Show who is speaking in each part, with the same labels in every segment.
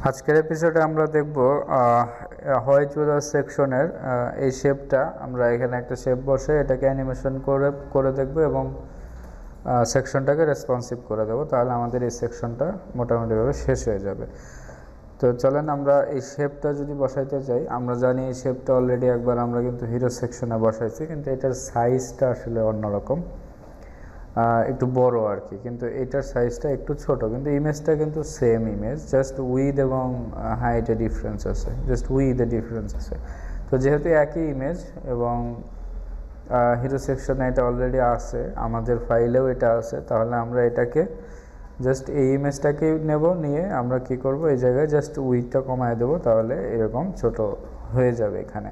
Speaker 1: আজকের এপিসোডে আমরা দেখব হয় চুজ সেকশনের এই শেপটা। আমরা এখানে একটা শেপ বসে এটাকে অ্যানিমেশন করে দেখব এবং সেকশনটাকে রেসপন্সিভ করে দেবো, তাহলে আমাদের এই সেকশনটা মোটামুটিভাবে শেষ হয়ে যাবে। তো চলেন আমরা এই শেপটা যদি বসাইতে চাই, আমরা জানি এই শেপটা অলরেডি একবার আমরা কিন্তু হিরো সেকশনে বসাইছি, কিন্তু এটার সাইজটা আসলে অন্যরকম, একটু বড় আর কি, কিন্তু এটার সাইজটা একটু ছোট, কিন্তু ইমেজটা কিন্তু সেম ইমেজ, জাস্ট উইথ এবং হাইটে ডিফারেন্স আছে, জাস্ট উইথে ডিফারেন্স আছে। তো যেহেতু একই ইমেজ এবং হিরো সেকশনে এটা অলরেডি আছে, আমাদের ফাইলেও এটা আছে, তাহলে আমরা এটাকে জাস্ট এই ইমেজটাকে নেব, নিয়ে আমরা কি করব, এই জায়গায় জাস্ট উইথটা কমায় দেবো, তাহলে এরকম ছোট হয়ে যাবে এখানে।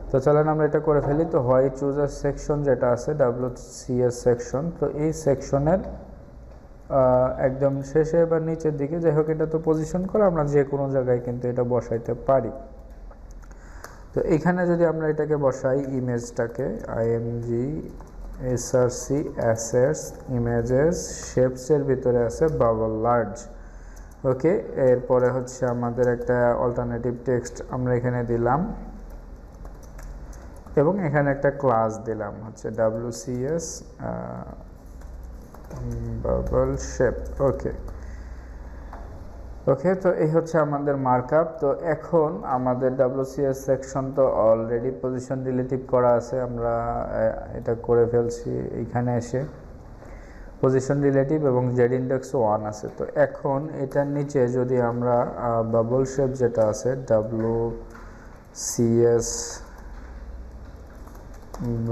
Speaker 1: তো চলেন আমরা এটা করে ফেলি। তো হয় চুজার সেকশন যেটা আছে WCS সেকশন, তো এই সেকশনের একদম শেষে বা নিচের দিকে, যাই হোক এটা তো পজিশন করে আমরা যে কোনো জায়গায় কিন্তু এটা বসাইতে পারি। তো এখানে যদি আমরা এটাকে বসাই, ইমেজটাকে IMG SRC অ্যাসেটস ইমেজেস শেপসের ভিতরে আছে বাবল লার্জ। ওকে, এরপরে হচ্ছে আমাদের একটা অল্টারনেটিভ টেক্সট আমরা এখানে দিলাম এবং এখানে একটা ক্লাস দিলাম হচ্ছে WCS বাবল শেপ। ওকে, তো এই হচ্ছে আমাদের মার্কআপ। তো এখন আমাদের WCS সেকশন তো অলরেডি পজিশন রিলেটিভ করা আছে, আমরা এটা করে ফেলছি এখানে এসে পজিশন রিলেটিভ এবং জেড ইন্ডেক্স 1 আছে। তো এখন এটার নিচে যদি আমরা বাবল শেপ যেটা আছে WCS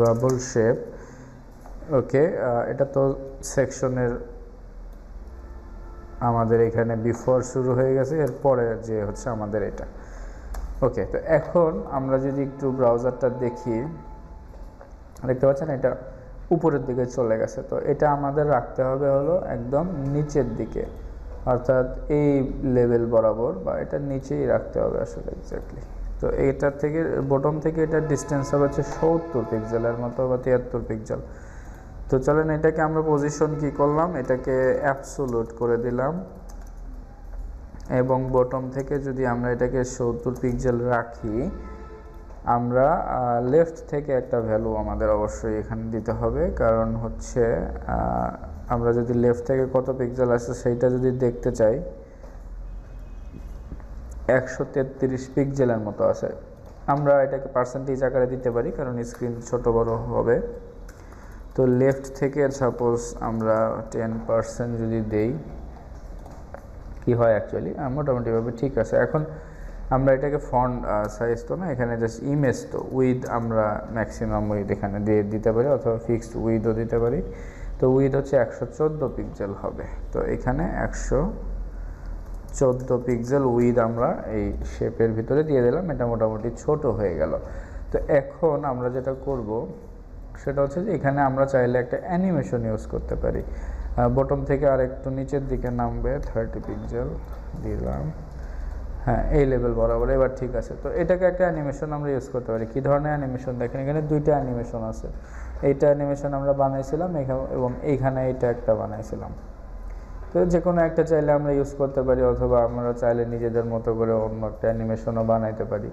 Speaker 1: বাবল শেপ, ওকে, এটা তো সেকশনের আমাদের এখানে বিফোর শুরু হয়ে গেছে, এরপরে যে হচ্ছে আমাদের এটা। ওকে, তো এখন আমরা যদি একটু ব্রাউজারটা দেখি, দেখতে পাচ্ছেন এটা উপরের দিকে চলে গেছে। তো এটা আমাদের রাখতে হবে হলো একদম নিচের দিকে, অর্থাৎ এই লেভেল বরাবর, বা এটা নিচেই রাখতে হবে আসলে এক্স্যাক্টলি। তো এটার থেকে বটম থেকে এটার ডিস্টেন্স হবে হচ্ছে 70 পিক্সেলের মতো বা 73 পিক্সেল। তো চলেন এটাকে আমরা পজিশন কি করলাম, এটাকে অ্যাবসোলুট করে দিলাম এবং বটম থেকে যদি আমরা এটাকে 70 পিক্সেল রাখি, আমরা লেফট থেকে একটা ভ্যালু আমাদের অবশ্যই এখানে দিতে হবে, কারণ হচ্ছে আমরা যদি লেফট থেকে কত পিক্সেল আসে সেইটা যদি দেখতে চাই, 133 পিক্সেলের মতো আছে। আমরা এটাকে পার্সেন্টেজ আকারে দিতে পারি কারণ স্ক্রিন ছোট বড় হবে। তো লেফট থেকে সাপোজ আমরা 10% যদি দেই, কি হয় অ্যাকচুয়ালি মোটামুটিভাবে ঠিক আছে। এখন আমরা এটাকে ফন্ট সাইজ তো না, এখানে জাস্ট ইমেজ তো উইথ আমরা ম্যাক্সিমাম উইথ এখানে দিয়ে দিতে পারি, অথবা ফিক্সড উইথও দিতে পারি। তো উইথ হচ্ছে 114 পিক্সেল হবে। তো এখানে 114 পিক্সেল উইথ আমরা এই শেপের ভিতরে দিয়ে দিলাম, এটা মোটামুটি ছোট হয়ে গেল। তো এখন আমরা যেটা করব সেটা হচ্ছে যে এখানে আমরা চাইলে একটা অ্যানিমেশন ইউজ করতে পারি। বটম থেকে আর একটু নিচের দিকে নামবে, 30 পিক্সেল দিলাম, হ্যাঁ এই লেভেল বরাবর, এবার ঠিক আছে। তো এটাকে একটা অ্যানিমেশন আমরা ইউজ করতে পারি। কী ধরনের অ্যানিমেশন দেখেন, এখানে দুইটা অ্যানিমেশন আছে। এইটা অ্যানিমেশন আমরা বানাইছিলাম এবং এইখানে এইটা একটা বানাইছিলাম। তো যে কোনো একটা চাইলে আমরা ইউজ করতে পারি, অথবা আমরা চাইলে নিজেদের মতো করে অন্য একটা অ্যানিমেশনও বানাইতে পারি।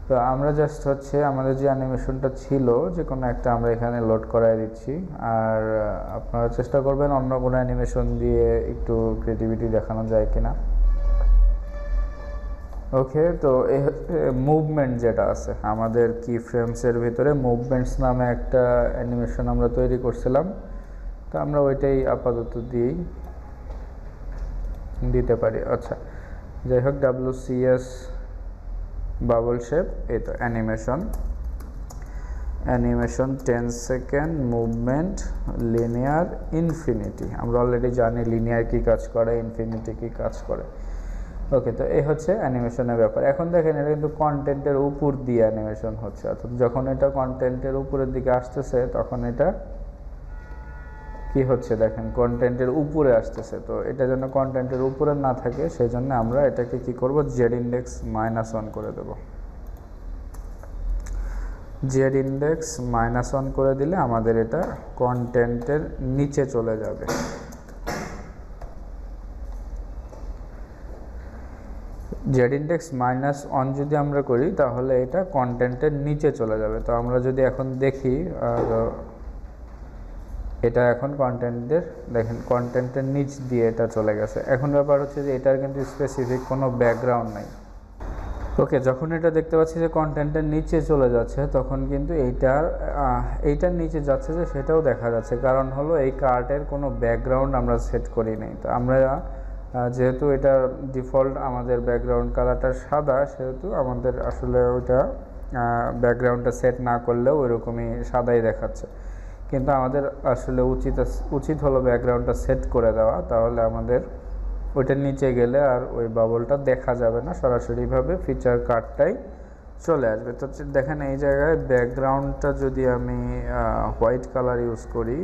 Speaker 1: তো আমরা জাস্ট হচ্ছে আমাদের যে অ্যানিমেশনটা ছিল যে কোনো একটা আমরা এখানে লোড করাই দিচ্ছি, আর আপনারা চেষ্টা করবেন অন্য কোনো অ্যানিমেশন দিয়ে একটু ক্রিয়েটিভিটি দেখানো যায় কিনা। ওকে, তো এই মুভমেন্ট যেটা আছে আমাদের কি ফ্রেমসের ভিতরে মুভমেন্টস নামে একটা অ্যানিমেশন আমরা তৈরি করছিলাম, তো আমরা ওইটাই আপাতত দিতে পারি। আচ্ছা, যাই হোক, WCS বাবল শেপ, এই তো animation 10 second movement linear infinity. আমরা অলরেডি জানি লিনিয়ার কি কাজ করে, ইনফিনিটি কি কাজ করে। ওকে, তো এই হচ্ছে অ্যানিমেশনের ব্যাপার। এখন দেখেন এটা কিন্তু কন্টেন্টের উপর দিয়ে অ্যানিমেশন হচ্ছে, অর্থাৎ যখন এটা কন্টেন্টের উপরের দিকে আসতেছে তখন এটা কি হচ্ছে দেখেন কন্টেন্টের উপরে আসতেছে। তো এটা যেন কন্টেন্টের উপরে না থাকে সেই জন্য আমরা এটাকে কি করব, জেড ইন্ডেক্স -1 করে দেব। জেড ইন্ডেক্স -1 করে দিলে আমাদের এটা কন্টেন্টের নিচে চলে যাবে। জেড ইন্ডেক্স -1 যদি আমরা করি তাহলে এটা কন্টেন্টের নিচে চলে যাবে। তো আমরা যদি এখন দেখি, এটা এখন কন্টেন্টের, দেখেন কন্টেন্টের নিচ দিয়ে এটা চলে গেছে। এখন ব্যাপার হচ্ছে যে এটার কিন্তু স্পেসিফিক কোনো ব্যাকগ্রাউন্ড নাই। ওকে, যখন এটা দেখতে পাচ্ছি যে কন্টেন্টের নিচে চলে যাচ্ছে, তখন কিন্তু এইটার নিচে যাচ্ছে যে সেটাও দেখা যাচ্ছে। কারণ হলো এই কার্টের কোনো ব্যাকগ্রাউন্ড আমরা সেট করি নাই। তো আমরা যেহেতু এটা ডিফল্ট আমাদের ব্যাকগ্রাউন্ড কালারটা সাদা, সেহেতু আমাদের আসলে ওইটা ব্যাকগ্রাউন্ডটা সেট না করলেও ওইরকমই সাদাই দেখাচ্ছে। কিন্তু আমাদের আসলে উচিত হলো ব্যাকগ্রাউন্ডটা সেট করে দেওয়া, তাহলে আমাদের ওইটার নিচে গেলে আর ওই বাবলটা দেখা যাবে না, সরাসরিভাবে ফিচার কার্ডটাই চলে আসবে। তো দেখেন এই জায়গায় ব্যাকগ্রাউন্ডটা যদি আমি হোয়াইট কালার ইউজ করি,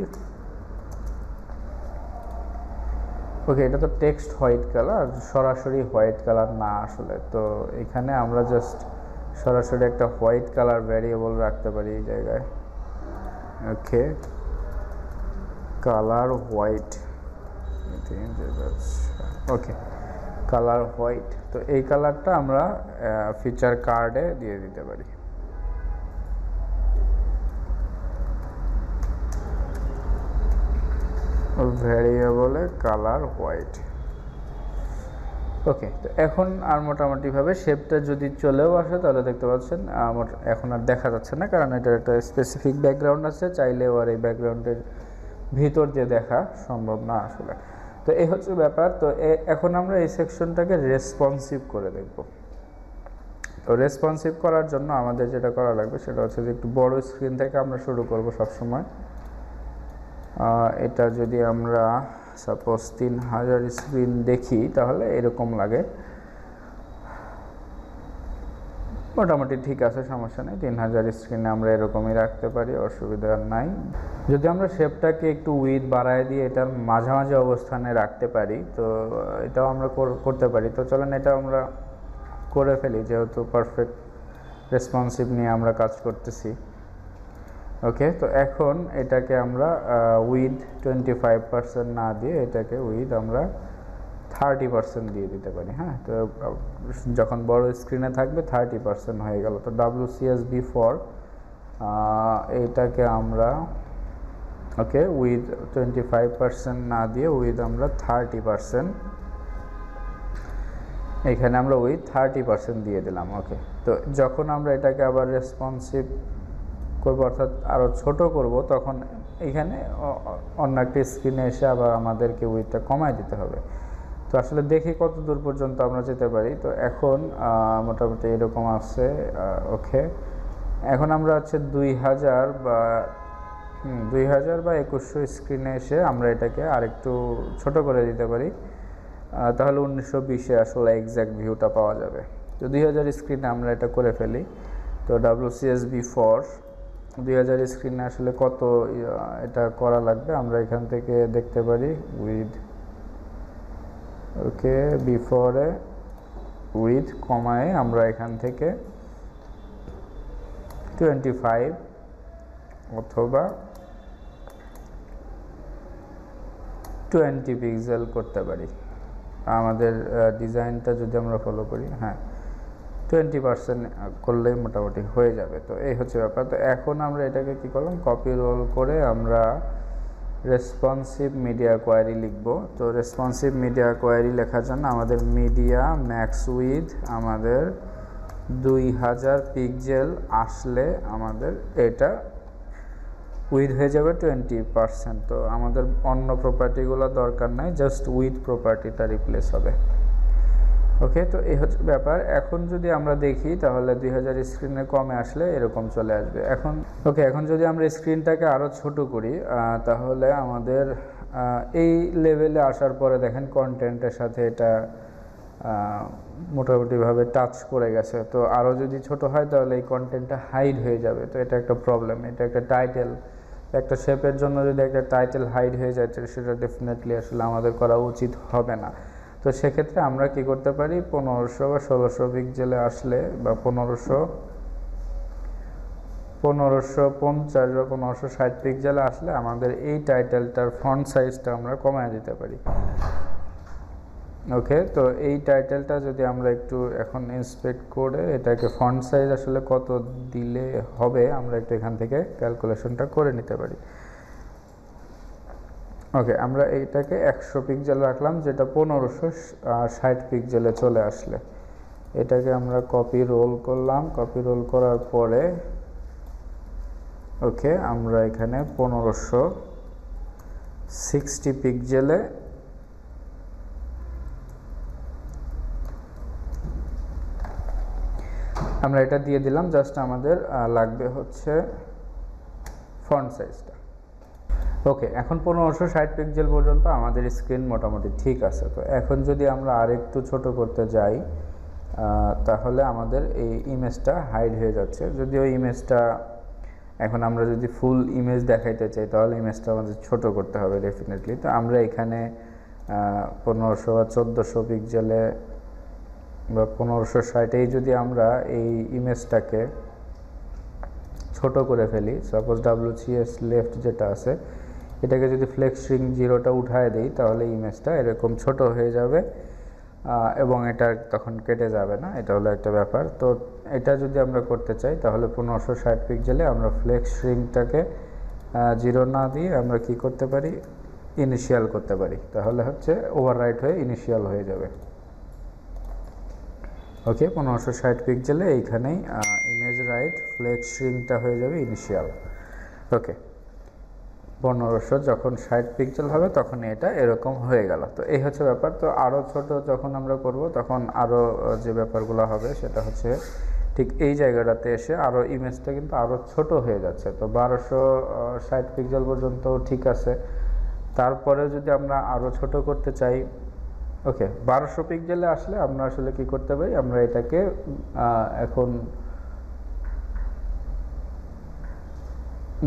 Speaker 1: ওকে, এটা তো টেক্সট হোয়াইট কালার, সরাসরি হোয়াইট কালার না আসলে। তো এখানে আমরা জাস্ট সরাসরি একটা হোয়াইট কালার ভ্যারিয়েবল রাখতে পারি এই জায়গায়। ওকে, কালার হোয়াইট, ওকে, কালার হোয়াইট। তো এই কালারটা আমরা ফিচার কার্ডে দিয়ে দিতে পারি। ভ্যারিয়েবলে কালার হোয়াইট। ওকে, তো এখন আর মোটামুটিভাবে শেপটা যদি চলেও আসে তাহলে দেখতে পাচ্ছেন এখন আর দেখা যাচ্ছে না, কারণ এটার একটা স্পেসিফিক ব্যাকগ্রাউন্ড আছে। চাইলেও আর এই ব্যাকগ্রাউন্ডের ভিতর দিয়ে দেখা সম্ভব না আসলে। তো এই হচ্ছে ব্যাপার। তো এখন আমরা এই সেকশনটাকে রেসপন্সিভ করে দেখব। তো রেসপন্সিভ করার জন্য আমাদের যেটা করা লাগবে সেটা হচ্ছে যে একটু বড় স্ক্রিন থেকে আমরা শুরু করব সবসময়। এটা যদি আমরা সাপোজ 3000 স্ক্রিন দেখি তাহলে এরকম লাগে, মোটামুটি ঠিক আছে, সমস্যা নেই। 3000 স্ক্রিনে আমরা এরকমই রাখতে পারি, অসুবিধা নাই। যদি আমরা শেপটাকে একটু উইথ বাড়ায় দিয়ে এটার মাঝামাঝি অবস্থানে রাখতে পারি, তো এটাও আমরা করতে পারি। তো চলেন এটা আমরা করে ফেলি, যেহেতু পারফেক্ট রেসপন্সিভ নিয়ে আমরা কাজ করতেছি। ওকে, তো এখন এটাকে আমরা উইথ 25% না দিয়ে এটাকে উইথ আমরা 30% দিয়ে দিতে পারি। হ্যাঁ, তো যখন বড় স্ক্রিনে থাকবে 30% হয়ে গেল। তো WCSB4 এইটাকে আমরা ওকে উইথ 25% না দিয়ে উইথ আমরা 30%, এখানে আমরা উইথ 30% দিয়ে দিলাম। ওকে, তো যখন আমরা এটাকে আবার রেসপন্সিভ করবো, অর্থাৎ আরও ছোট করব, তখন এখানে অন্য একটা স্ক্রিনে এসে আবার আমাদেরকে উইথটা কমায় দিতে হবে। তো আসলে দেখি কত দূর পর্যন্ত আমরা যেতে পারি। তো এখন মোটামুটি এরকম আছে। ওকে, এখন আমরা হচ্ছে 2000 বা 2100 স্ক্রিনে এসে আমরা এটাকে আরেকটু ছোট করে দিতে পারি, তাহলে 1920-এ আসলে এক্স্যাক্ট ভিউটা পাওয়া যাবে। তো 2000 স্ক্রিনে আমরা এটা করে ফেলি। তো WCSB4 2000 স্ক্রিনে আসলে কত এটা করা লাগবে আমরা এখান থেকে দেখতে পারি। উইথ ওকে, বিফোরে উইথ কমায় আমরা এখান থেকে 25 অথবা 20 পিক্সেল করতে পারি। আমাদের ডিজাইনটা যদি আমরা ফলো করি, হ্যাঁ 20% করলেই মোটামুটি হয়ে যাবে। তো এই হচ্ছে ব্যাপার। তো এখন আমরা এটাকে কি করলাম, কপি রোল করে আমরা রেসপন্সিভ মিডিয়া কোয়ারি লিখব। তো রেসপন্সিভ মিডিয়া কোয়ারি লেখার জন্য আমাদের মিডিয়া ম্যাক্স উইথ আমাদের 2000 পিক্সেল আসলে আমাদের এটা উইথ হয়ে যাবে 20%। তো আমাদের অন্য প্রপার্টিগুলো দরকার নাই, জাস্ট উইথ প্রপার্টিটা রিপ্লেস হবে। ওকে, তো এই হচ্ছে ব্যাপার। এখন যদি আমরা দেখি তাহলে 2000 স্ক্রিনে কমে আসলে এরকম চলে আসবে। এখন যদি আমরা স্ক্রিনটাকে আরও ছোট করি, তাহলে আমাদের এই লেভেলে আসার পরে দেখেন কন্টেন্টের সাথে এটা মোটামুটিভাবে টাচ করে গেছে। তো আরও যদি ছোট হয় তাহলে এই কন্টেন্টটা হাইড হয়ে যাবে। তো এটা একটা প্রবলেম। এটা একটা টাইটেল, একটা শেপের জন্য যদি একটা টাইটেল হাইড হয়ে যায় সেটা ডেফিনেটলি আসলে আমাদের করা উচিত হবে না। তো সেক্ষেত্রে আমরা কি করতে পারি, 1500 বা 1600 পিক্সেলে আসলে বা 1550 বা 1560 পিক্সেলে আসলে আমাদের এই টাইটেলটার ফন্ট সাইজটা আমরা কমায় দিতে পারি। ওকে, তো এই টাইটেলটা যদি আমরা একটু এখন ইন্সপেক্ট করে এটাকে ফন্ট সাইজ আসলে কত দিলে হবে আমরা একটু এখান থেকে ক্যালকুলেশনটা করে নিতে পারি। ওকে, আমরা এইটাকে 100 পিক্সেল রাখলাম, যেটা 1560 পিক্সেলে চলে আসলে এটাকে আমরা কপি রোল করলাম। কপি রোল করার পরে ওকে, আমরা এখানে 1560 পিক্সেলে আমরা এটা দিয়ে দিলাম। জাস্ট আমাদের লাগবে হচ্ছে ফন্ট সাইজটা। ওকে, এখন 1560 পিক্সেল পর্যন্ত আমাদের স্ক্রিন মোটামুটি ঠিক আছে। তো এখন যদি আমরা আরেকটু ছোট করতে যাই তাহলে আমাদের এই ইমেজটা হাইড হয়ে যাচ্ছে। যদিও ইমেজটা এখন আমরা যদি ফুল ইমেজ দেখাইতে চাই তাহলে ইমেজটা আমাদের ছোট করতে হবে ডেফিনেটলি। তো আমরা এখানে 1500 বা 1400 পিক্সেলে বা 1560 যদি আমরা এই ইমেজটাকে ছোট করে ফেলি, সাপোজ WCS লেফট যেটা আছে এটাকে যদি ফ্লেক্স শ্রিঙ্ক 0টা উঠায় দিই তাহলে ইমেজটা এরকম ছোট হয়ে যাবে এবং এটা তখন কেটে যাবে না। এটা হলো একটা ব্যাপার। তো এটা যদি আমরা করতে চাই তাহলে 1560 পিক্সেলে আমরা ফ্লেক্স শ্রিঙ্কটাকে 0 না দিয়ে আমরা কি করতে পারি, ইনিশিয়াল করতে পারি। তাহলে হচ্ছে ওভাররাইট হয়ে ইনিশিয়াল হয়ে যাবে। ওকে, 1560 পিক্সেলে এইখানেই ইমেজ রাইট ফ্লেক্স শ্রিঙ্কটা হয়ে যাবে ইনিশিয়াল। ওকে, 1500 যখন 60 পিক্সেল হবে তখন এটা এরকম হয়ে গেল। তো এই হচ্ছে ব্যাপার। তো আরও ছোট যখন আমরা করব তখন আরও যে ব্যাপারগুলো হবে সেটা হচ্ছে ঠিক এই জায়গাটাতে এসে আরও ইমেজটা কিন্তু আরও ছোট হয়ে যাচ্ছে। তো 1260 পিক্সেল পর্যন্ত ঠিক আছে। তারপরে যদি আমরা আরও ছোট করতে চাই, ওকে 1200 পিক্সেলে আসলে আমরা আসলে কি করতে পারি, আমরা এটাকে এখন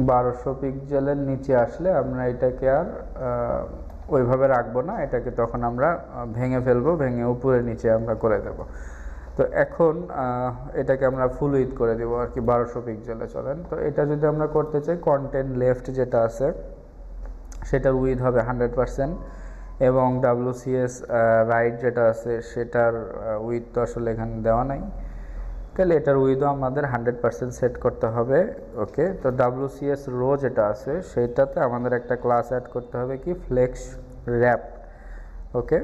Speaker 1: 1200 পিক্সেলের নিচে আসলে আমরা এটাকে আর ওইভাবে রাখবো না, এটাকে তখন আমরা ভেঙে ফেলবো, ভেঙে উপরে নিচে আমরা করে দেব। তো এখন এটাকে আমরা ফুল উইথ করে দেবো আর কি 1200 পিক্সেলে। চলেন, তো এটা যদি আমরা করতে চাই, কন্টেন্ট লেফট যেটা আছে সেটার উইথ হবে 100% এবং WCS রাইট যেটা আছে সেটার উইথ তো আসলে এখানে দেওয়া নাই, তাহলে এটার উইথও আমাদের 100% সেট করতে হবে। ওকে, তো WCS রো যেটা আছে সেইটাতে আমাদের একটা ক্লাস অ্যাড করতে হবে কি, ফ্লেক্স র্যাপ। ওকে,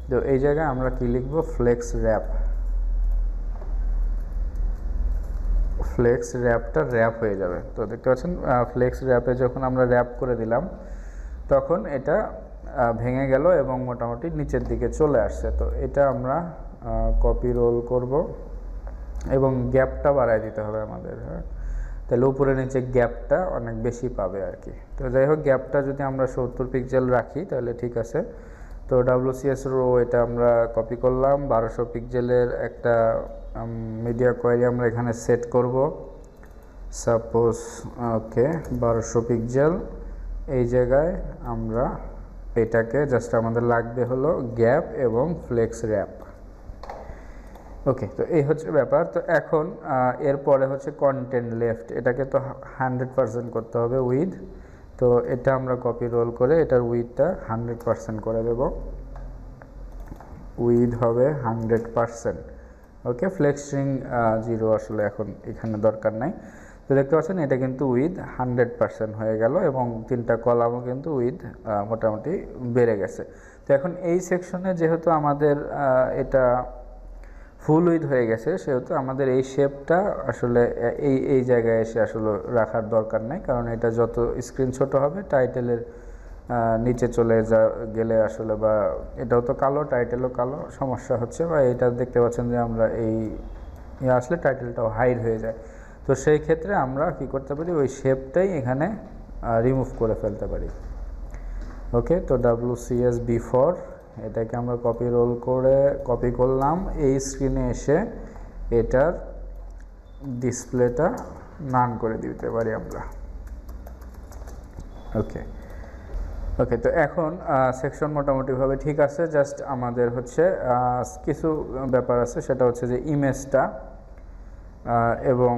Speaker 1: তো এই জায়গায় আমরা কি লিখব, ফ্লেক্স র্যাপ। ফ্লেক্স র্যাপটা র্যাপ হয়ে যাবে। তো দেখতে পাচ্ছেন ফ্লেক্স র্যাপে যখন আমরা র্যাপ করে দিলাম তখন এটা ভেঙে গেল এবং মোটামুটি নিচের দিকে চলে আসছে। তো এটা আমরা কপি রোল করব এবং গ্যাপটা বাড়ায় দিতে হবে আমাদের। হ্যাঁ, তাহলে উপরে নিচে গ্যাপটা অনেক বেশি পাবে আর কি। তো যাই হোক, গ্যাপটা যদি আমরা 70 পিক্সেল রাখি তাহলে ঠিক আছে। তো WCS রো এটা আমরা কপি করলাম, 1200 পিক্সেলের একটা মিডিয়া কোয়ারি আমরা এখানে সেট করব। সাপোজ ওকে 1200 পিক্সেল, এই জায়গায় আমরা এটাকে জাস্ট আমাদের লাগবে হলো গ্যাপ এবং ফ্লেক্স র্যাপ। ওকে, তো এই হচ্ছে ব্যাপার। তো এখন এরপরে হচ্ছে কন্টেন্ট লেফট, এটাকে তো 100% করতে হবে উইথ। তো এটা আমরা কপি রোল করে এটার উইথটা 100% করে দেব, উইথ হবে 100%। ওকে, ফ্লেক্স শ্রিঙ্ক 0 আসলে এখন এখানে দরকার নাই। তো দেখতে পাচ্ছেন এটা কিন্তু উইথ 100% হয়ে গেল এবং 3টা কলামও কিন্তু উইথ মোটামুটি বেড়ে গেছে। তো এখন এই সেকশনে যেহেতু আমাদের এটা ফুল উইথ হয়ে গেছে সেহেতু আমাদের এই শেপটা আসলে এই জায়গায় এসে আসলে রাখার দরকার নাই, কারণ এটা যত স্ক্রিন ছোট হবে টাইটেলের নিচে চলে গেলে আসলে, বা এটাও তো কালো, টাইটেলও কালো, সমস্যা হচ্ছে। বা এটা দেখতে পাচ্ছেন যে আমরা এই আসলে টাইটেলটাও হাইড হয়ে যায়। তো সেই ক্ষেত্রে আমরা কি করতে পারি, ওই শেপটাই এখানে রিমুভ করে ফেলতে পারি। ওকে, তো WCS বিফোর এটাকে আমরা কপি রোল করে কপি করলাম, এই স্ক্রিনে এসে এটার ডিসপ্লেটা নান করে দিতে পারি আমরা। ওকে ওকে, তো এখন সেকশন মোটামুটিভাবে ঠিক আছে। জাস্ট আমাদের হচ্ছে কিছু ব্যাপার আছে, সেটা হচ্ছে যে ইমেজটা এবং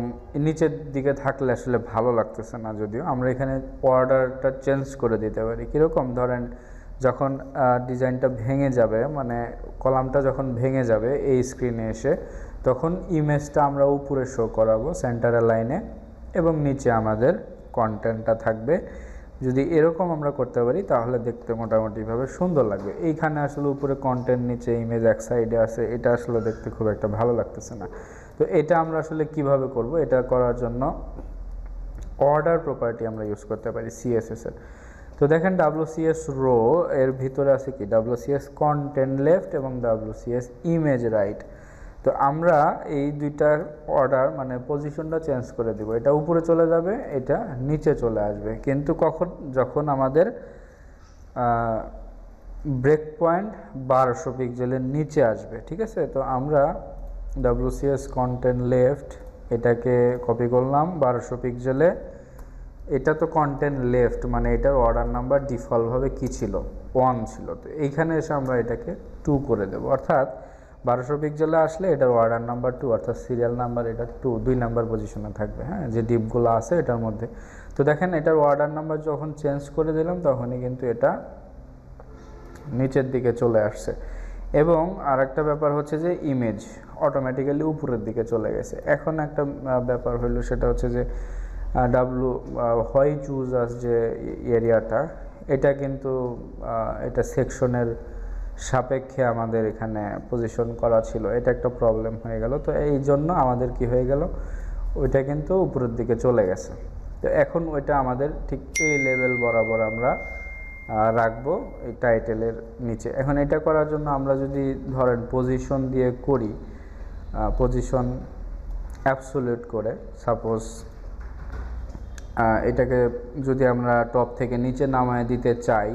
Speaker 1: নিচের দিকে থাকলে আসলে ভালো লাগতেছে না। যদিও আমরা এখানে অর্ডারটা চেঞ্জ করে দিতে পারি। কীরকম, ধরেন যখন ডিজাইনটা ভেঙে যাবে, মানে কলামটা যখন ভেঙে যাবে এই স্ক্রিনে এসে, তখন ইমেজটা আমরা উপরে শো করাবো সেন্টারের লাইনে এবং নিচে আমাদের কন্টেন্টটা থাকবে। যদি এরকম আমরা করতে পারি তাহলে দেখতে মোটামুটিভাবে সুন্দর লাগবে। এইখানে আসলে উপরে কন্টেন্ট, নিচে ইমেজ এক সাইডে আছে, এটা আসলে দেখতে খুব একটা ভালো লাগতেছে না। তো এটা আমরা আসলে কিভাবে করব? এটা করার জন্য অর্ডার প্রপার্টি আমরা ইউজ করতে পারি সিএসএস এর। তো দেখেন WCS রো এর ভিতরে আছে কি WCS কন্টেন্ট লেফট এবং WCS ইমেজ রাইট। তো আমরা এই দুইটার অর্ডার মানে পজিশনটা চেঞ্জ করে দিব। এটা উপরে চলে যাবে, এটা নিচে চলে আসবে, কিন্তু কখন? যখন আমাদের ব্রেক পয়েন্ট 1200 পিক্সেলের নিচে আসবে, ঠিক আছে? তো আমরা WCS কন্টেন্ট লেফট এটাকে কপি করলাম 1200 পিক্সেলে। এটা তো কন্টেন্ট লেফট, মানে এটার অর্ডার নাম্বার ডিফল্টভাবে কি ছিল? 1 ছিল। তো এইখানে এসে আমরা এটাকে 2 করে দেব, অর্থাৎ 1200 পিক্সেলে আসলে এটার অর্ডার নাম্বার 2, অর্থাৎ সিরিয়াল নাম্বার এটা 2 নাম্বার পজিশনে থাকবে, হ্যাঁ, যে ডিপগুলো আছে এটার মধ্যে। তো দেখেন এটার অর্ডার নাম্বার যখন চেঞ্জ করে দিলাম তখনই কিন্তু এটা নিচের দিকে চলে আসছে। এবং আরেকটা ব্যাপার হচ্ছে যে ইমেজ অটোমেটিক্যালি উপরের দিকে চলে গেছে। এখন একটা ব্যাপার হইলো, সেটা হচ্ছে যে হয় চুজ আস যে এরিয়াটা, এটা কিন্তু এটা সেকশনের সাপেক্ষে আমাদের এখানে পজিশন করা ছিল, এটা একটা প্রবলেম হয়ে গেল। তো এই জন্য আমাদের কি হয়ে গেল, ওইটা কিন্তু উপরের দিকে চলে গেছে। তো এখন ওইটা আমাদের ঠিক এই লেভেল বরাবর আমরা রাখবো এই টাইটেলের নিচে। এখন এটা করার জন্য আমরা যদি ধরেন পজিশন দিয়ে করি, পজিশন অ্যাবসোলিউট করে, সাপোজ এটাকে যদি আমরা টপ থেকে নিচে নামায় দিতে চাই,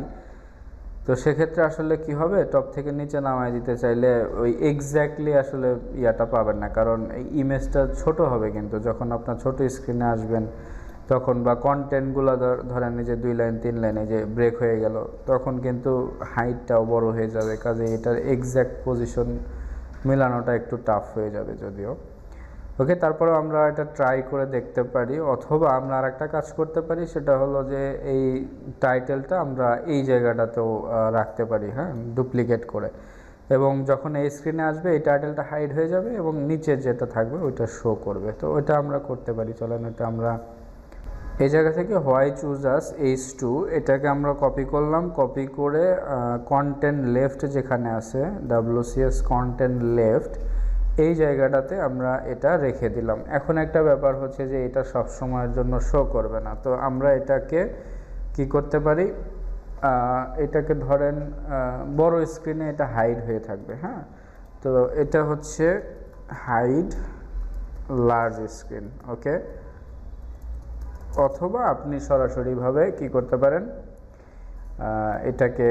Speaker 1: তো সেক্ষেত্রে আসলে কি হবে, টপ থেকে নিচে নামায় দিতে চাইলে ওই এক্স্যাক্টলি আসলে ইয়াটা পাবেন না, কারণ এই ইমেজটা ছোট হবে। কিন্তু যখন আপনার ছোট স্ক্রিনে আসবেন তখন, বা কন্টেন্টগুলো ধরেন এই যে 2 লাইন 3 লাইনে যে ব্রেক হয়ে গেল, তখন কিন্তু হাইটটাও বড় হয়ে যাবে, কাজে এটার এক্স্যাক্ট পজিশন মেলানোটা একটু টাফ হয়ে যাবে যদিও। ওকে, তারপরে আমরা এটা ট্রাই করে দেখতে পারি, অথবা আমরা আরেকটা কাজ করতে পারি, সেটা হলো যে এই টাইটেলটা আমরা এই জায়গাটাতেও রাখতে পারি, হ্যাঁ, ডুপ্লিকেট করে। এবং যখন এই স্ক্রিনে আসবে এই টাইটেলটা হাইড হয়ে যাবে এবং নিচে যেটা থাকবে ওইটা শো করবে। তো ওইটা আমরা করতে পারি। চলেন এটা আমরা এই জায়গা থেকে হোয়াই চুজ আস H2 এটাকে আমরা কপি করলাম, কপি করে কন্টেন্ট লেফট যেখানে আছে WCS কন্টেন্ট লেফট এই জায়গাটাতে আমরা এটা রেখে দিলাম। এখন একটা ব্যাপার হচ্ছে যে এটা সব সময়ের জন্য শো করবে না। তো আমরা এটাকে কি করতে পারি, এটাকে ধরেন বড় স্ক্রিনে এটা হাইড হয়ে থাকবে, হ্যাঁ। তো এটা হচ্ছে হাইড লার্জ স্ক্রিন, ওকে। অথবা আপনি সরাসরিভাবে কি করতে পারেন, এটাকে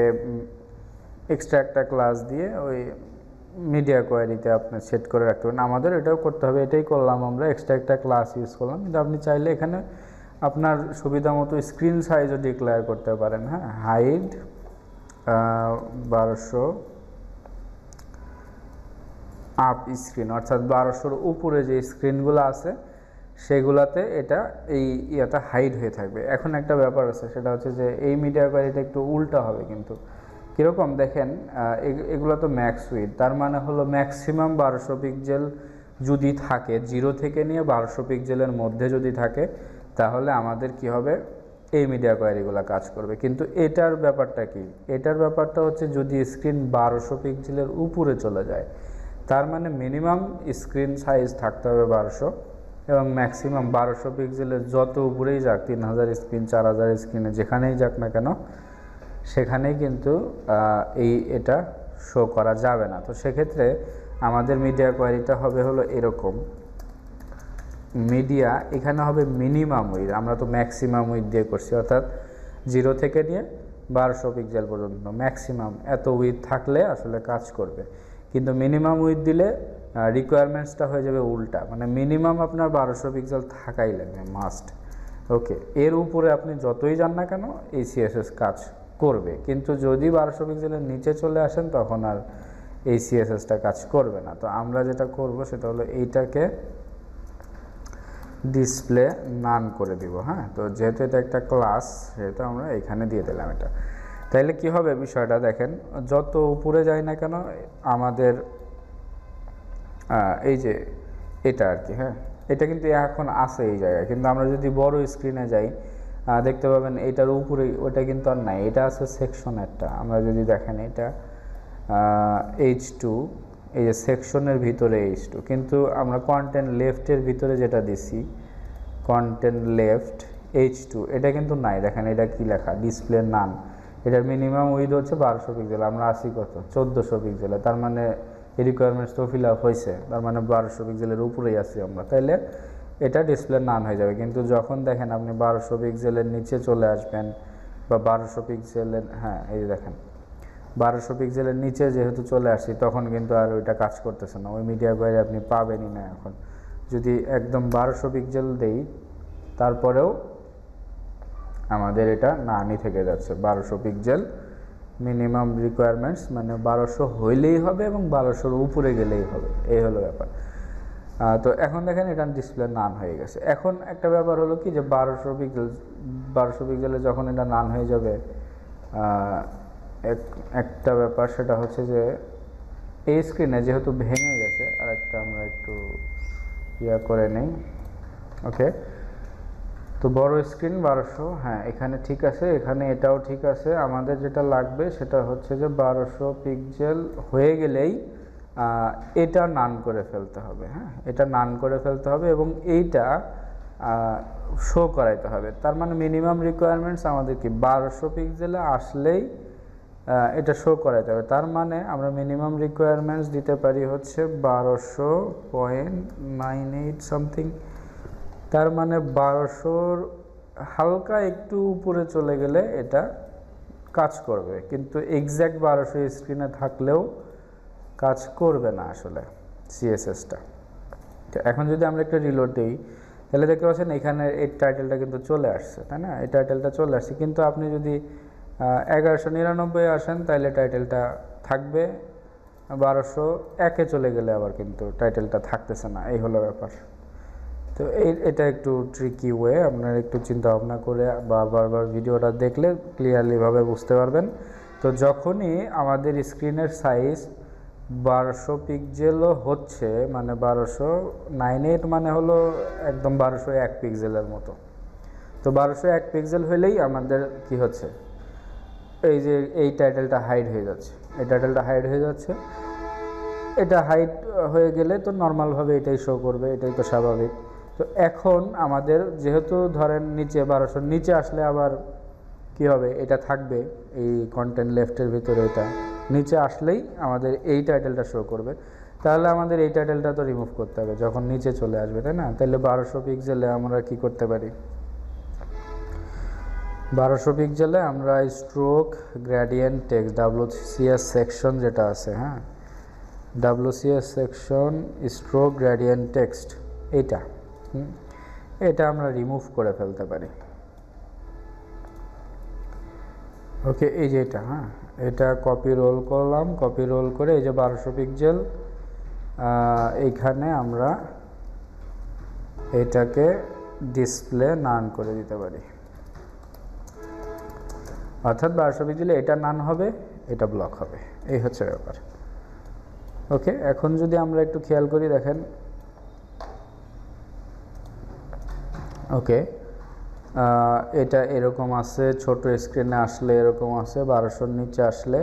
Speaker 1: এক্সট্রা একটা ক্লাস দিয়ে ওই মিডিয়া কোয়ারিতে আপনি সেট করে রাখতে পারেন। আমাদের এটাও করতে হবে, এটাই করলাম আমরা, এক্সট্রা একটা ক্লাস ইউজ করলাম। কিন্তু আপনি চাইলে এখানে আপনার সুবিধা মতো স্ক্রিন সাইজও ডিক্লেয়ার করতে পারেন, হ্যাঁ। হাইড 1200 আপ স্ক্রিন, অর্থাৎ 1200-র উপরে যে স্ক্রিনগুলো আছে সেগুলাতে এটা এই ইয়েটা হাইড হয়ে থাকবে। এখন একটা ব্যাপার আছে, সেটা হচ্ছে যে এই মিডিয়া কোয়ালিটি একটু উল্টা হবে। কিন্তু কীরকম দেখেন, এগুলো তো ম্যাক্স উইথ, তার মানে হলো ম্যাক্সিমাম 1200 পিক্সেল যদি থাকে, 0 থেকে নিয়ে 1200 পিক্সেলের মধ্যে যদি থাকে, তাহলে আমাদের কি হবে, এই মিডিয়া কোয়ারিগুলো কাজ করবে। কিন্তু এটার ব্যাপারটা কি, এটার ব্যাপারটা হচ্ছে যদি স্ক্রিন 1200 পিক্সেলের উপরে চলে যায়, তার মানে মিনিমাম স্ক্রিন সাইজ থাকতে হবে 1200 এবং ম্যাক্সিমাম 1200 পিক্সেলের যত উপরেই যাক, 3000 স্ক্রিন 4000 স্ক্রিনে যেখানেই যাক না কেন, সেখানেই কিন্তু এটা শো করা যাবে না। তো সেক্ষেত্রে আমাদের মিডিয়া কোয়ারিটা হবে হলো এরকম, মিডিয়া এখানে হবে মিনিমাম উইথ, আমরা তো ম্যাক্সিমাম উইথ দিয়ে করছি, অর্থাৎ 0 থেকে নিয়ে 1200 পিক্সেল পর্যন্ত ম্যাক্সিমাম এত উইথ থাকলে আসলে কাজ করবে। কিন্তু মিনিমাম উইথ দিলে রিকোয়ারমেন্টসটা হয়ে যাবে উল্টা, মানে মিনিমাম আপনার 1200 পিক্সেল থাকাই লাগবে, মাস্ট। ওকে, এর উপরে আপনি যতই যান না কেন এই সিএসএস কাজ করবে, কিন্তু যদি 1200 পিক্সেলের নিচে চলে আসেন তখন আর এই সিএসএসটা কাজ করবে না। তো আমরা যেটা করব সেটা হলো এইটাকে ডিসপ্লে নান করে দিব, হ্যাঁ। তো যেহেতু এটা একটা ক্লাস, সেহেতু আমরা এখানে দিয়ে দিলাম এটা। তাইলে কি হবে বিষয়টা দেখেন, যত উপরে যায় না কেন আমাদের এই যে এটা আর কি, হ্যাঁ এটা কিন্তু এখন আছে এই জায়গায়, কিন্তু আমরা যদি বড় স্ক্রিনে যাই দেখতে পাবেন এটার উপরে ওটা কিন্তু আর নাই, এটা আছে সেকশনেরটা। আমরা যদি দেখেন এটা H2, এই যে সেকশনের ভিতরে H2, কিন্তু আমরা কন্টেন্ট লেফটের ভিতরে যেটা দিছি কন্টেন্ট লেফট H2 এটা কিন্তু নাই। দেখেন এটা কি লেখা, ডিসপ্লে নান। এটার মিনিমাম উইথ হচ্ছে 1200 পিক্সেল, আমরা আসি কত 1400 পিক্সেলে, তার মানে এই রিকোয়ারমেন্টস তো ফিল আপ হয়েছে, তার মানে 1200 পিক্সেলের উপরেই আছি আমরা, তাইলে এটা ডিসপ্লে নান হয়ে যাবে। কিন্তু যখন দেখেন আপনি 1200 পিক্সেলের নিচে চলে আসবেন বা 1200 পিক্সেলের, হ্যাঁ এই যে দেখেন 1200 পিক্সেলের নিচে যেহেতু চলে আসছি, তখন কিন্তু আর ওইটা কাজ করতেছে না, ওই মিডিয়া কোয়ারি আপনি পাবেনই না। এখন যদি একদম 1200 পিক্সেল দেই তারপরেও আমাদের এটা নানই থেকে যাচ্ছে। 1200 পিক্সেল মিনিমাম রিকোয়ারমেন্টস, মানে 1200 হইলেই হবে এবং 1200-র উপরে গেলেই হবে, এই হলো ব্যাপার। তো এখন দেখেন এটা ডিসপ্লে নান হয়ে গেছে। এখন একটা ব্যাপার হলো কি যে 1200 পিক্সেলে যখন এটা নান হয়ে যাবে, একটা ব্যাপার সেটা হচ্ছে যে এই স্ক্রিনে যেহেতু ভেঙে গেছে, আর একটা আমরা একটু ইয়া করে নেই। ওকে, তো বড় স্ক্রিন 1200, হ্যাঁ এখানে ঠিক আছে, এখানে এটাও ঠিক আছে। আমাদের যেটা লাগবে সেটা হচ্ছে যে 1200 পিক্সেল হয়ে গেলেই এটা নান করে ফেলতে হবে। হ্যাঁ এটা নান করে ফেলতে হবে এবং এইটা শো করাইতে হবে। তার মানে মিনিমাম রিকোয়ারমেন্টস আমাদের কি 1200 পিক্সেলে আসলেই এটা শো করাইতে হবে। তার মানে আমরা মিনিমাম রিকোয়ারমেন্টস দিতে পারি হচ্ছে 1200.98 সামথিং। তার মানে 1200-র হালকা একটু উপরে চলে গেলে এটা কাজ করবে, কিন্তু এক্স্যাক্ট 1200 স্ক্রিনে থাকলেও কাজ করবে না আসলে সিএসএসটা। এখন যদি আমরা একটা রিলোড দিই তাহলে দেখতে পাচ্ছেন এখানে এই টাইটেলটা কিন্তু চলে আসছে, তাই না? এই টাইটেলটা চলে আসছে, কিন্তু আপনি যদি 1199 আসেন তাহলে টাইটেলটা থাকবে, 1201-এ চলে গেলে আবার কিন্তু টাইটেলটা থাকতেছে না, এই হলো ব্যাপার। তো এটা একটু ট্রিকি ওয়ে, আপনারা একটু চিন্তা ভাবনা করে বা বারবার ভিডিওটা দেখলে ক্লিয়ারলিভাবে বুঝতে পারবেন। তো যখনই আমাদের স্ক্রিনের সাইজ 1200 পিক্সেলও হচ্ছে, মানে 1298 মানে হলো একদম 1201 পিক্সেলের মতো। তো 1201 পিক্সেল হলেই আমাদের কি হচ্ছে, এই যে এই টাইটেলটা হাইড হয়ে যাচ্ছে, এই টাইটেলটা হাইড হয়ে যাচ্ছে। এটা হাইড হয়ে গেলে তো নর্মালভাবে এটাই শো করবে, এটাই তো স্বাভাবিক। তো এখন আমাদের যেহেতু ধরেন নিচে 1200 নিচে আসলে আবার কি হবে, এটা থাকবে এই কন্টেন্ট লেফটের ভিতরে, এটা নিচে আসলেই আমাদের এই টাইটেলটা শো করবে। তাহলে আমাদের এই টাইটেলটা তো রিমুভ করতে হবে যখন নিচে চলে আসবে, তাই না? তাহলে 1200 পিক্সেলে আমরা কি করতে পারি, 1200 পিক্সেলে আমরা stroke gradient text WCS section যেটা আছে, হ্যাঁ WCS section stroke gradient text, এটা আমরা রিমুভ করে ফেলতে পারি। ওকে, এই যে এটা, হ্যাঁ এটা কপি রোল করলাম, কপি রোল করে এই যে 1200 পিক্সেল এইখানে আমরা এটাকে ডিসপ্লে নান করে দিতে পারি, অর্থাৎ 1200 পিক্সেলে এটা নান হবে, এটা ব্লক হবে, এই হচ্ছে ব্যাপার। ওকে, এখন যদি আমরা একটু খেয়াল করি দেখেন, ওকে এটা এরকম আছে, ছোট স্ক্রিনে আসলে এরকম আছে, 1200-র নিচে আসলে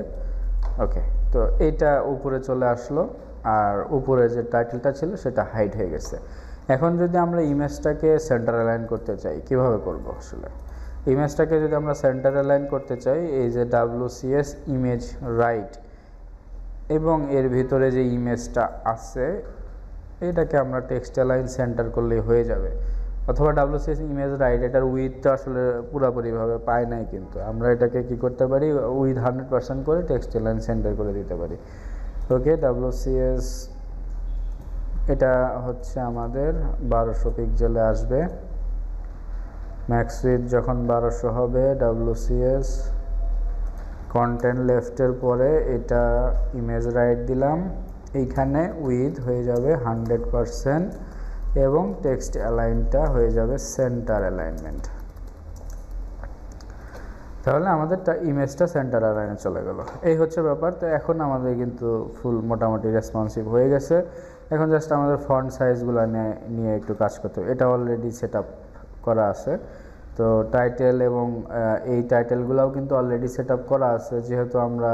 Speaker 1: ওকে। তো এটা উপরে চলে আসলো, আর উপরে যে টাইটেলটা ছিল সেটা হাইড হয়ে গেছে। এখন যদি আমরা ইমেজটাকে সেন্টার অ্যালাইন করতে চাই, কিভাবে করব আসলে? ইমেজটাকে যদি আমরা সেন্টার অ্যালাইন করতে চাই, এই যে WCS ইমেজ রাইট এবং এর ভিতরে যে ইমেজটা আছে এটাকে আমরা টেক্সট অ্যালাইন সেন্টার করলেই হয়ে যাবে। অথবা WCS ইমেজ রাইট, এটার উইথটা আসলে পুরোপুরিভাবে পায় নাই, কিন্তু আমরা এটাকে কি করতে পারি, উইথ 100% করে টেক্সট অ্যালাইন সেন্টার করে দিতে পারি। ওকে, WCS এটা হচ্ছে আমাদের 1200 পিক্সেলে আসবে, ম্যাক্স উইথ যখন 1200 হবে, WCS কন্টেন্ট লেফটের পরে এটা ইমেজ রাইট দিলাম, এইখানে উইথ হয়ে যাবে 100% এবং টেক্সট অ্যালাইনটা হয়ে যাবে সেন্টার অ্যালাইনমেন্ট। তাহলে আমাদের ইমেজটা সেন্টার অ্যালাইনে চলে গেল। এই হচ্ছে ব্যাপার। তো এখন আমাদের কিন্তু ফুল মোটামুটি রেসপন্সিভ হয়ে গেছে। এখন জাস্ট আমাদের ফন্ট সাইজগুলো নিয়ে একটু কাজ করতে হবে। এটা অলরেডি সেট আপ করা আছে। তো টাইটেল এবং এই টাইটেলগুলোও কিন্তু অলরেডি সেট আপ করা আছে, যেহেতু আমরা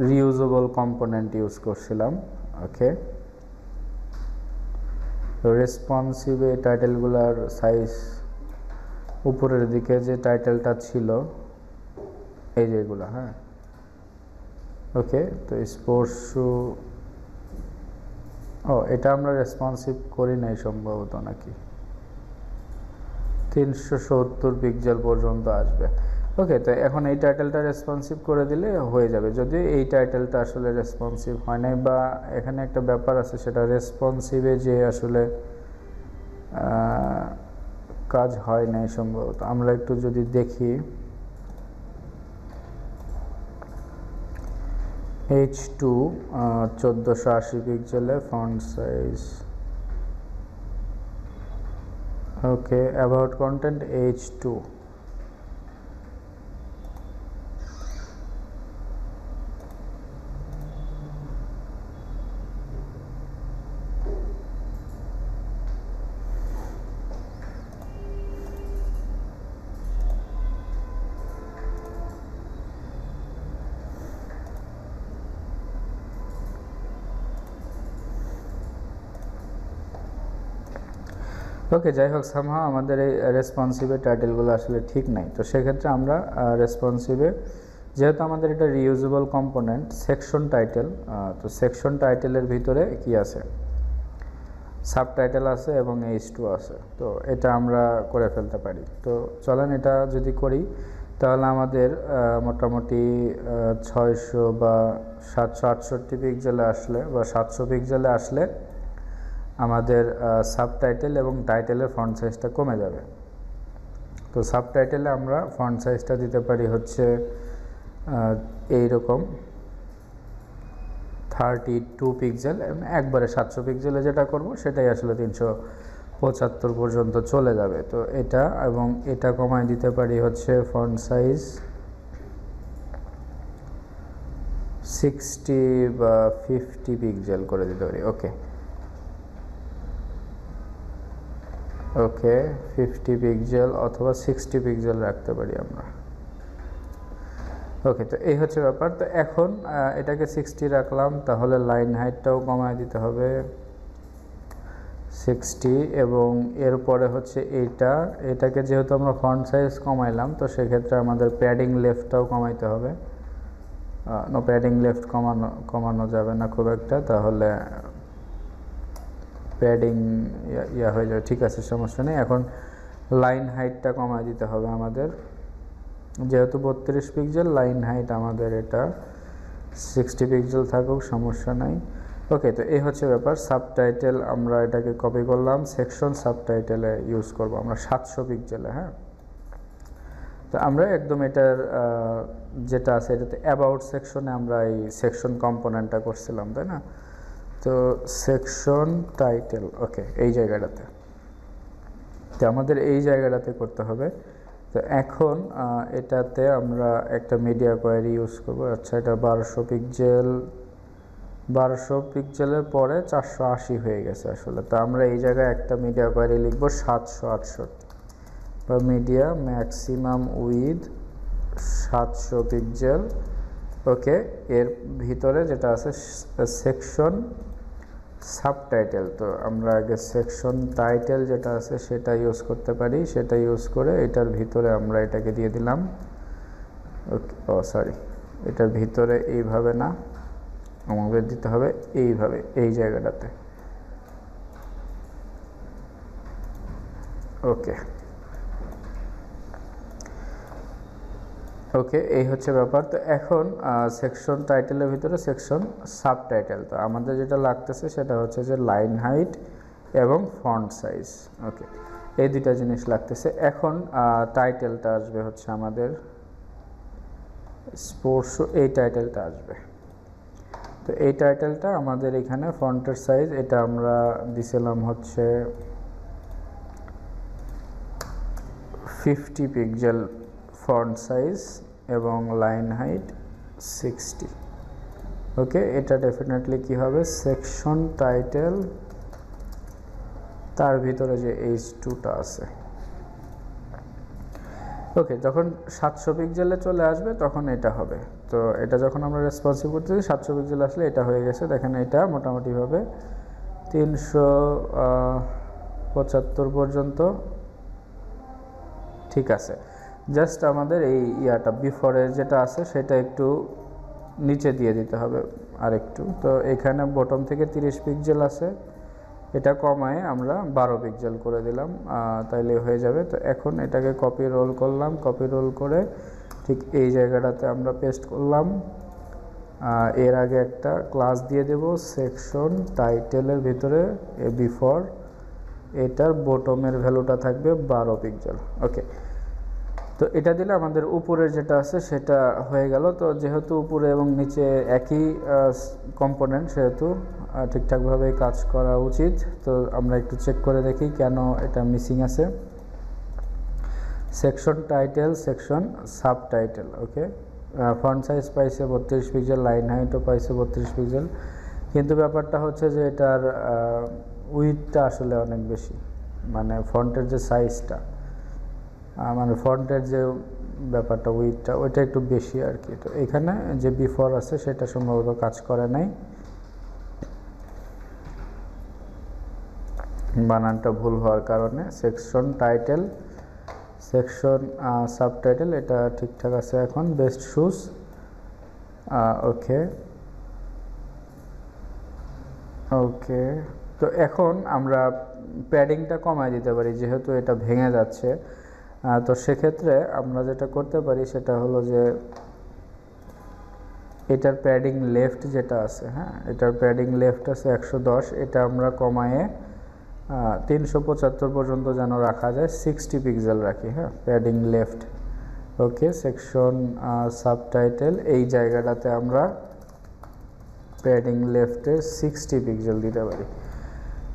Speaker 1: রিউজেবল কম্পোনেন্ট ইউজ করছিলাম। ওকে, রেসপন্সিভ এই টাইটেলগুলোর সাইজ উপরের দিকে যে টাইটেলটা ছিল এই যেগুলো, হ্যাঁ ওকে। তো স্পোর্টস শু, ও এটা আমরা রেসপন্সিভ করি নাই সম্ভবত, নাকি 370 পিক্সেল পর্যন্ত আসবে। ওকে, তো এখন এই টাইটেলটা রেসপন্সিভ করে দিলে হয়ে যাবে। যদিও এই টাইটেলটা আসলে রেসপন্সিভ হয় নাই, বা এখানে একটা ব্যাপার আছে, সেটা রেসপন্সিভে যে আসলে কাজ হয় নাই সম্ভবত। আমরা একটু যদি দেখি, H2 1480 পিক্সেলে font size. Okay, about content H2, okay. যাই হোক, সামহাও আমাদের এই রেসপন্সিভের টাইটেলগুলো আসলে ঠিক নাই। তো সেক্ষেত্রে আমরা রেসপন্সিভে, যেহেতু আমাদের এটা রিউজেবল কম্পোনেন্ট, সেকশন টাইটেল, তো সেকশন টাইটেলের ভিতরে কি আছে, সাবটাইটেল আছে এবং H2 আছে। তো এটা আমরা করে ফেলতে পারি। তো চলেন এটা যদি করি, তাহলে আমাদের মোটামুটি 600 বা 768 পিক্সেলে আসলে, বা 700 পিক্সেলে আসলে আমাদের সাবটাইটেল এবং টাইটেলের ফন্ট সাইজটা কমে যাবে। তো সাবটাইটেলে আমরা ফন্ট সাইজটা দিতে পারি হচ্ছে এইরকম 32 পিক্সেল, একবারে 700 পিক্সেলে যেটা করব সেটাই আসলে 375 পর্যন্ত চলে যাবে। তো এটা এবং এটা কমায় দিতে পারি হচ্ছে ফন্ট সাইজ 60 বা 50 পিক্সেল করে দিতে পারি। ওকে ওকে, 50 পিক্সেল অথবা 60 পিক্সেল রাখতে পারি আমরা। ওকে, তো এই হচ্ছে ব্যাপার। তো এখন এটাকে 60 রাখলাম, তাহলে লাইন হাইটটাও কমায় দিতে হবে 60, এবং এরপরে হচ্ছে এটাকে যেহেতু আমরা ফন্ট সাইজ কমাইলাম, তো সেক্ষেত্রে আমাদের প্যাডিং লেফটটাও কমাইতে হবে। নো, প্যাডিং লেফট কমানো যাবে না খুব একটা, তাহলে প্যাডিং ইয়া হয়ে যাবে। ঠিক আছে, সমস্যা নেই। এখন লাইন হাইটটা কমায় দিতে হবে আমাদের, যেহেতু 32 পিক্সেল, লাইন হাইট আমাদের এটা 60 পিক্সেল থাকুক, সমস্যা নাই। ওকে, তো এই হচ্ছে ব্যাপার। সাবটাইটেল আমরা এটাকে কপি করলাম, সেকশন সাবটাইটেলে ইউজ করব আমরা 700 পিক্সেলে। হ্যাঁ, তো আমরা একদম এটার যেটা আছে এটাতে অ্যাবাউট সেকশনে আমরা এই সেকশন কম্পোনেন্টটা করছিলাম, তাই না? তো সেকশন টাইটেল, ওকে, এই জায়গাটাতে, তো আমাদের এই জায়গাটাতে করতে হবে। তো এখন এটাতে আমরা একটা মিডিয়া কোয়ারি ইউজ করব। আচ্ছা, এটা 1200 পিক্সেল, 1200 পিক্সেলের পরে 480 হয়ে গেছে আসলে। তো আমরা এই জায়গায় একটা মিডিয়া কোয়ারি লিখব 768, বা মিডিয়া ম্যাক্সিমাম উইথ 700 পিক্সেল। ওকে, এর ভিতরে যেটা আছে সেকশন সাবটাইটেল, তো আমরা আগে সেকশন টাইটেল যেটা আছে সেটা ইউজ করতে পারি। সেটা ইউজ করে এটার ভিতরে আমরা এটাকে দিয়ে দিলাম। ওকে, ও সরি, এটার ভিতরে এইভাবে না, আমাদের দিতে হবে এইভাবে, এই জায়গাটাতে। ওকে ওকে, এই হচ্ছে ব্যাপার। তো এখন সেকশন টাইটেলের ভিতরে সেকশন সাবটাইটেল, তো আমাদের যেটা লাগতেছে সেটা হচ্ছে যে লাইন হাইট এবং ফন্ট সাইজ। ওকে, এই দুইটা জিনিস লাগতেছে। এখন টাইটেলটা আসবে হচ্ছে আমাদের স্পোর্টস, এই টাইটেলটা আসবে। তো এই টাইটেলটা আমাদের এখানে ফন্টের সাইজ, এটা আমরা দিছিলাম হচ্ছে 50 পিক্সেল ফন্ট সাইজ এবং লাইন হাইট 60। ওকে, এটা ডেফিনেটলি কি হবে, সেকশন টাইটেল, তার ভিতরে যে H2টা আছে। ওকে, যখন 700 পিক্সেলে চলে আসবে তখন এটা হবে। তো এটা যখন আমরা রেসপন্সিভ করতেছি 700 পিক্সেল আসলে এটা হয়ে গেছে। দেখেন এটা মোটামুটিভাবে 375 পর্যন্ত ঠিক আছে। জাস্ট আমাদের এই ইয়াটা বিফোরের যেটা আছে সেটা একটু নিচে দিয়ে দিতে হবে আর একটু। তো এখানে বটম থেকে 30 পিক্সেল আছে, এটা কমায় আমরা 12 পিক্সেল করে দিলাম, তাইলে হয়ে যাবে। তো এখন এটাকে কপি রোল করলাম, কপি রোল করে ঠিক এই জায়গাটাতে আমরা পেস্ট করলাম। এর আগে একটা ক্লাস দিয়ে দেব সেকশন টাইটেলের ভিতরে বিফোর, এটার বটমের ভ্যালুটা থাকবে 12 পিক্সেল। ওকে, তো এটা দিলে আমাদের উপরের যেটা আছে সেটা হয়ে গেল। তো যেহেতু উপরে এবং নিচে একই কম্পোনেন্ট সেহেতু ঠিকঠাকভাবে কাজ করা উচিত। তো আমরা একটু চেক করে দেখি কেন এটা মিসিং আছে। Section title, section subtitle. Okay, font size পাইছে 32 পিক্সেল, লাইন হাইটও পাইছে 32 পিক্সেল, কিন্তু ব্যাপারটা হচ্ছে যে এটার উইডথটা আসলে অনেক বেশি, মানে ফন্টের যে সাইজটা, মানে ফন্টের যে ব্যাপারটা উইডথটা ওইটা একটু বেশি আর কি। তো এখানে যে বিফোর আছে সেটা সম্ভবত কাজ করে নাই, বানানটা ভুল হওয়ার কারণে। সেকশন টাইটেল, সেকশন সাবটাইটেল এটা ঠিকঠাক আছে এখন। বেস্ট শুজ, ওকে ওকে। তো এখন আমরা প্যাডিংটা কমায় দিতে পারি যেহেতু এটা ভেঙে যাচ্ছে। তো সেক্ষেত্রে আমরা যেটা করতে পারি সেটা হলো যে এটার প্যাডিং লেফট যেটা আছে, হ্যাঁ এটার প্যাডিং লেফট আছে 110, এটা আমরা কমায়ে 375 পর্যন্ত যেন রাখা যায়, 60 পিক্সেল রাখি, হ্যাঁ প্যাডিং লেফট। ওকে, সেকশন সাবটাইটেল এই জায়গাটাতে আমরা প্যাডিং লেফটে 60 পিক্সেল দিতে পারি।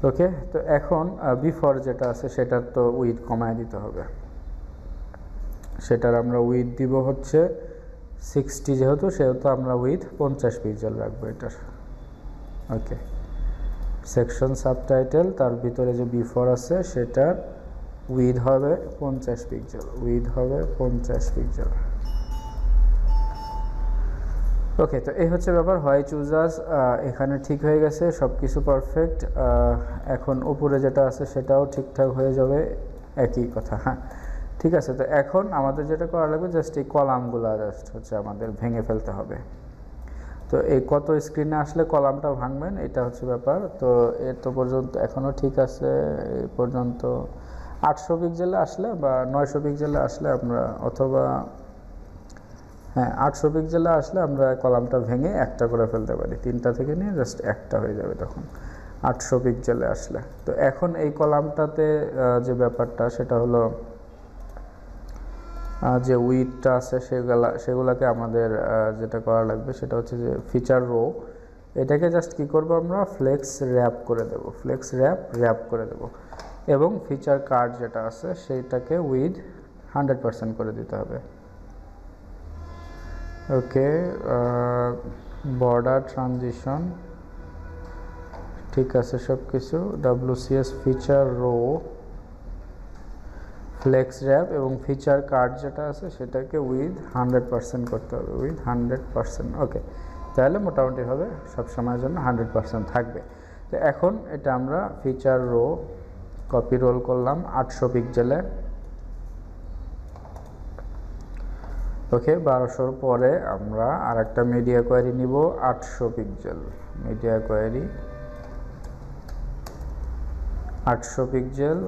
Speaker 1: ওকে, তো এখন বিফোর যেটা আছে সেটার তো উইথ কমায় দিতে হবে, সেটার আমরা উইথ দিব হচ্ছে 60, যেহেতু সেহেতু আমরা উইথ 50 পিক্সেল রাখবো এটার। ওকে, সেকশন সাবটাইটেল তার ভিতরে যে বিফোর আছে সেটার উইথ হবে 50 পিক্সেল, উইথ হবে 50 পিক্সেল। ওকে, তো এই হচ্ছে ব্যাপার। হয় চুজার্স এখানে ঠিক হয়ে গেছে, সব কিছু পারফেক্ট। এখন উপরে যেটা আছে সেটাও ঠিকঠাক হয়ে যাবে, একই কথা। হ্যাঁ ঠিক আছে। তো এখন আমাদের যেটা করা লাগবে জাস্ট এই কলামগুলো জাস্ট হচ্ছে আমাদের ভেঙে ফেলতে হবে। তো এই কত স্ক্রিনে আসলে কলামটা ভাঙবেন এটা হচ্ছে ব্যাপার। তো এর তো পর্যন্ত এখনও ঠিক আছে, এই পর্যন্ত 800 পিক্সেলে আসলে বা 900 পিক্সেলে আসলে আমরা, অথবা হ্যাঁ 800 পিক্সেলে আসলে আমরা কলামটা ভেঙে একটা করে ফেলতে পারি, 3টা থেকে নিয়ে জাস্ট একটা হয়ে যাবে তখন 800 পিক্সেলে আসলে। তো এখন এই কলামটাতে যে ব্যাপারটা সেটা হলো যে উইডথটা আছে সেগুলোকে আমাদের যেটা করা লাগবে সেটা হচ্ছে যে ফিচার রো, এটাকে জাস্ট কি করব আমরা ফ্লেক্স র্যাপ করে দেব, ফ্লেক্স র্যাপ করে দেব, এবং ফিচার কার্ড যেটা আছে সেইটাকে উইথ 100% করে দিতে হবে। ওকে, বর্ডার ট্রানজিশন ঠিক আছে সব কিছু, WCS feature row, flex wrap এবং ফিচার কার্ড যেটা আছে সেটাকে উইথ 100% করতে হবে, উইথ 100%। ওকে, তাহলে মোটামুটিভাবে সব সময়ের জন্য 100% থাকবে। তো এখন এটা আমরা ফিচার রো কপি রোল করলাম 800 পিক্সেলে। ওকে, 1200 পরে আমরা আর একটা মিডিয়া কোয়ারি নিব 800 পিক্সেল, মিডিয়া কোয়ারি 800 পিক্সেল।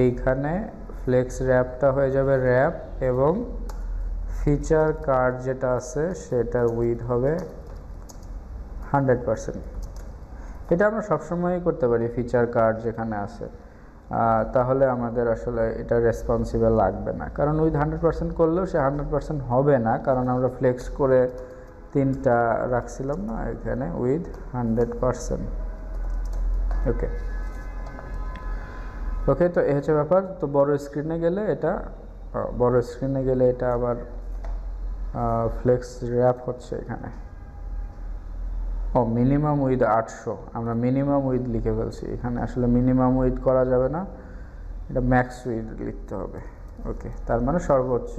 Speaker 1: এইখানে ফ্লেক্স র্যাপটা হয়ে যাবে র্যাপ, এবং ফিচার কার্ড যেটা আছে সেটার উইথ হবে 100%। এটা আমরা সবসময়ই করতে পারি ফিচার কার্ড যেখানে আছে, তাহলে আমাদের আসলে এটা রেসপন্সিবল লাগবে না, কারণ উইথ 100% করলেও সে 100% হবে না, কারণ আমরা ফ্লেক্স করে 3টা রাখছিলাম না এখানে উইথ 100%। ওকে ওকে, তো এই হচ্ছে ব্যাপার। তো বড় স্ক্রিনে গেলে এটা বড় স্ক্রিনে গেলে এটা আবার ফ্লেক্স র্যাপ হচ্ছে এখানে। ও মিনিমাম উইথ 800, আমরা মিনিমাম উইথ লিখে ফেলছি এখানে, আসলে মিনিমাম উইথ করা যাবে না, এটা ম্যাক্স উইথ লিখতে হবে। ওকে, তার মানে সর্বোচ্চ,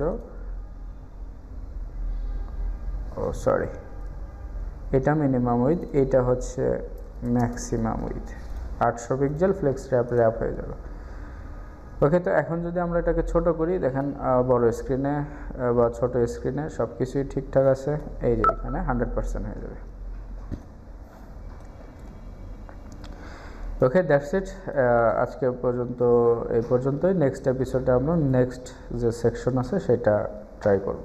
Speaker 1: ও সরি, এটা মিনিমাম উইথ, এটা হচ্ছে maximum width. 800 pixel flex wrap হয়ে যাবে। ওকে, তো এখন যদি আমরা এটাকে ছোট করি, দেখেন বড় স্ক্রিনে বা ছোট স্ক্রিনে সব কিছুই ঠিকঠাক আছে, এই যে এখানে 100% হয়ে যাবে। ওকে, দ্যাটস ইট, আজকে পর্যন্ত এই পর্যন্তই। নেক্সট এপিসোডে আমরা নেক্সট যে সেকশন আছে সেটা ট্রাই করব।